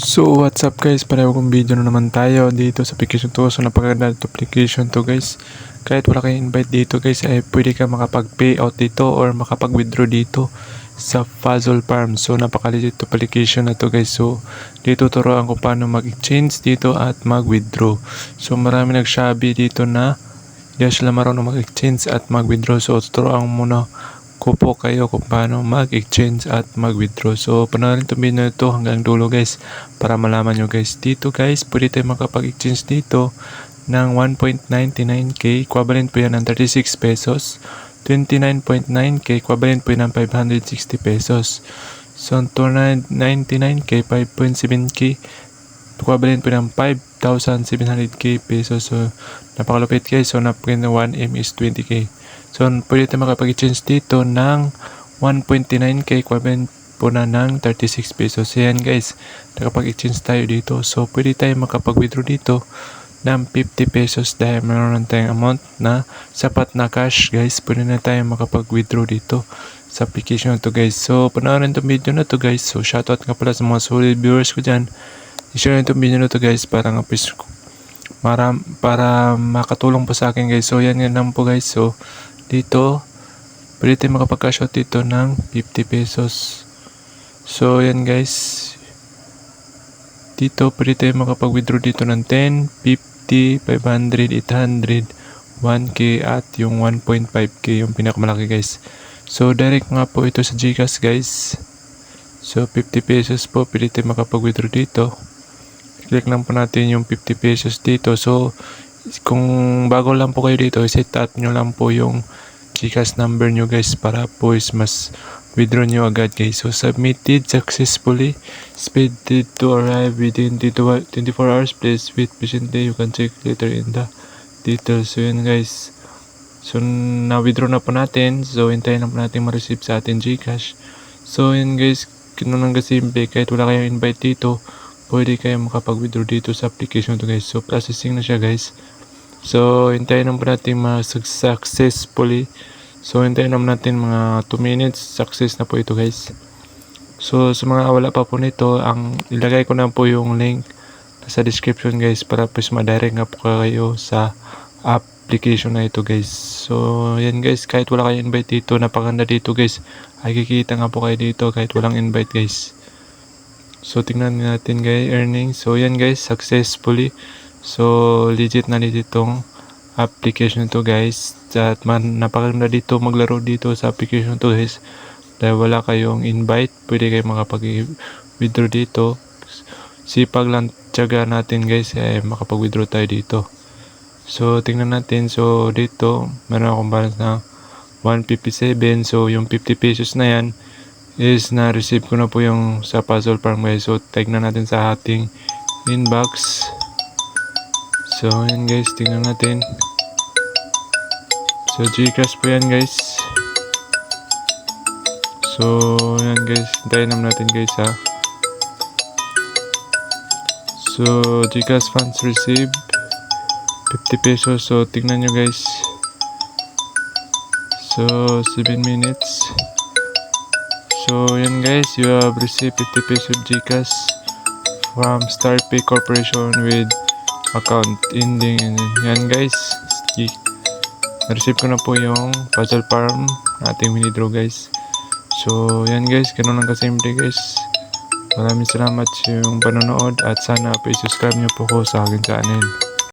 So what's up guys, pareho kong video na naman tayo dito sa application to. So napakaganda ito application to guys. Kahit wala kayong invite dito guys, ay pwede ka makapag-payout dito or makapag-withdraw dito sa Puzzle Farm. So napakaligit ito application na to guys. So dito turuan ko paano mag-exchange dito at mag-withdraw. So marami nagsabi dito na hindi sila marunong mag-exchange at mag-withdraw. So turuan muna ko po kayo kung paano mag-exchange at mag-withdraw. So panoorin itong video nito hanggang dulo guys para malaman nyo guys. Dito guys, pwede tayo makapag-exchange dito ng 1.99k, equivalent po yan ng 36 pesos. 29.9k, equivalent po yan ng 560 pesos. So 299k, 5.7k, equivalent po ng 5,700k pesos. So napakalupit guys. So napakaganda, 1M is 20k. So pwede tayo makapag-exchange dito ng 1.9k, equivalent po na ng 36 pesos. Ayan guys, nakapag-exchange tayo dito. So pwede tayo makapag-withdraw dito ng 50 pesos dahil meron tayong amount na sapat na cash guys. Pwede na tayo makapag-withdraw dito sa application na to guys. So panoorin itong video na to guys. So shoutout nga pala sa mga solid viewers ko dyan. I-share itong video na to guys para makatulong po sa akin guys. So yan lang po guys. So dito pwede tayo makapag-cash out dito ng 50 pesos. So yan guys, dito pwede tayo makapag-withdraw dito ng 10, 50, 500, 800, 1k at yung 1.5k yung pinakamalaki guys. So direct nga po ito sa GCash guys. So 50 pesos po pwede tayo makapag-withdraw dito. Click lang po natin yung 50 pesos dito. So kung bago lang po kayo dito, set up nyo lang po yung GCash number nyo guys para po is mas withdraw nyo agad guys. So submitted successfully, expected to arrive within 24 hours. Please wait patiently, you can check later in the details. So yun guys, so na-withdraw na po natin. So hintayin na po natin ma-receive sa atin GCash. So yun guys, ganun lang kasimple. Kahit wala kayong invite dito, pwede kayo makapag-withdraw dito sa application to guys. So processing na siya guys. So hintayin naman natin successfully. So hintayin naman natin mga 2 minutes. Success na po ito guys. So sa mga wala pa po nito, ang ilagay ko na po yung link sa description guys para po ma-direct nga po kayo sa application na ito guys. So yan guys, kahit wala kayong invite dito, napakaganda dito guys. Ay kikita nga po kayo dito kahit walang invite guys. So tingnan natin guys, earnings. So yan guys, successfully. So legit na legit itong application to guys. At napakaganda dito maglaro dito sa application to guys. Dahil wala kayong invite, pwede kayo makapag-withdraw dito. Sipag lang tiyaga natin guys, makapag-withdraw tayo dito. So tingnan natin. So dito meron akong balance na 157. So yung 50 pesos na yan is na-receive ko na po yung sa Puzzle Farm guys. So tignan natin sa ating inbox. So yan guys, tingnan natin. So GCash po yan guys. So yan guys, hintayin naman natin guys ha. So GCash funds received 50 pesos. So tingnan nyo guys. So 7 minutes. So yan guys, you have received 50 pesos GCash from StarPay Corporation with account ending. And yan guys, na-receive ko na po yung Puzzle Farm ating withdraw guys. So yan guys, ganun lang kasimple guys. Maraming salamat sa yung panonood at sana pa i-subscribe nyo po ko sa akin channel.